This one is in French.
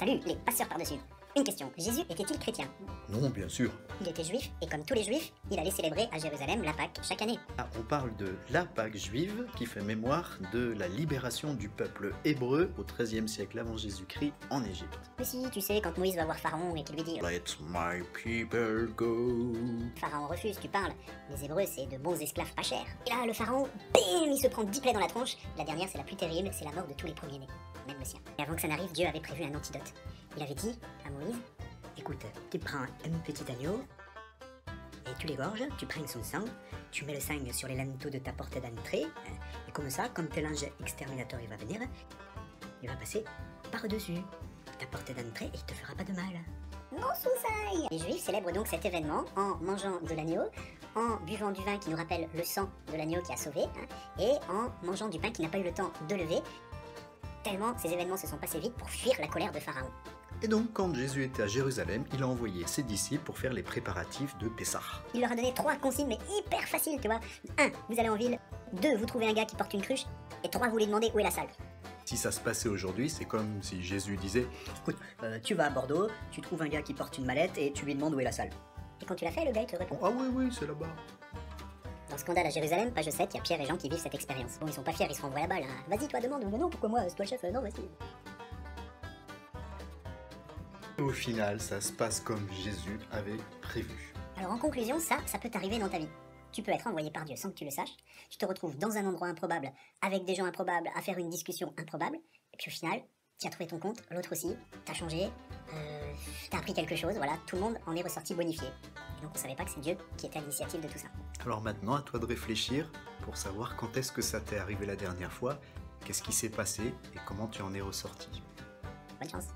Salut les passeurs par-dessus. Une question, Jésus était-il chrétien? Non, bien sûr. Il était juif, et comme tous les juifs, il allait célébrer à Jérusalem la Pâque chaque année. Ah, on parle de la Pâque juive qui fait mémoire de la libération du peuple hébreu au XIIIe siècle avant Jésus-Christ en Égypte. Mais si, tu sais, quand Moïse va voir Pharaon et qu'il lui dit « Let my people go. Pharaon refuse, tu parles. Les Hébreux, c'est de bons esclaves pas chers. Et là, le Pharaon, bim, il se prend 10 plaies dans la tronche. La dernière, c'est la plus terrible, c'est la mort de tous les premiers-nés, même le sien. Et avant que ça n'arrive, Dieu avait prévu un antidote. Il avait dit à Moïse « Écoute, tu prends un petit agneau, et tu l'égorges, tu prends son sang, tu mets le sang sur les linteaux de ta porte d'entrée, et comme ça, quand l'ange exterminateur il va venir, il va passer par-dessus ta porte d'entrée et il te fera pas de mal. » Non, Soussaï. Les Juifs célèbrent donc cet événement en mangeant de l'agneau, en buvant du vin qui nous rappelle le sang de l'agneau qui a sauvé, et en mangeant du pain qui n'a pas eu le temps de lever, tellement ces événements se sont passés vite pour fuir la colère de Pharaon. Et donc, quand Jésus était à Jérusalem, il a envoyé ses disciples pour faire les préparatifs de Pessah. Il leur a donné 3 consignes, mais hyper faciles, tu vois. 1, vous allez en ville. 2, vous trouvez un gars qui porte une cruche. Et 3, vous lui demandez où est la salle. Si ça se passait aujourd'hui, c'est comme si Jésus disait Écoute, tu vas à Bordeaux, tu trouves un gars qui porte une mallette et tu lui demandes où est la salle. Et quand tu l'as fait, le gars il te répond. « Ah oui, c'est là-bas ». Dans Scandale à Jérusalem, page 7, il y a Pierre et Jean qui vivent cette expérience. Bon, ils sont pas fiers, ils se renvoient la balle. Vas-y, toi demande. Non, pourquoi moi? C'est toi le chef. Non, vas-y. Au final, ça se passe comme Jésus avait prévu. Alors en conclusion, ça peut t'arriver dans ta vie. Tu peux être envoyé par Dieu sans que tu le saches. Tu te retrouves dans un endroit improbable, avec des gens improbables, à faire une discussion improbable. Et puis au final, tu as trouvé ton compte, l'autre aussi, t'as changé, t'as appris quelque chose, voilà, tout le monde en est ressorti bonifié. Et donc on savait pas que c'est Dieu qui était à l'initiative de tout ça. Alors maintenant, à toi de réfléchir pour savoir quand est-ce que ça t'est arrivé la dernière fois, qu'est-ce qui s'est passé et comment tu en es ressorti. Bonne chance.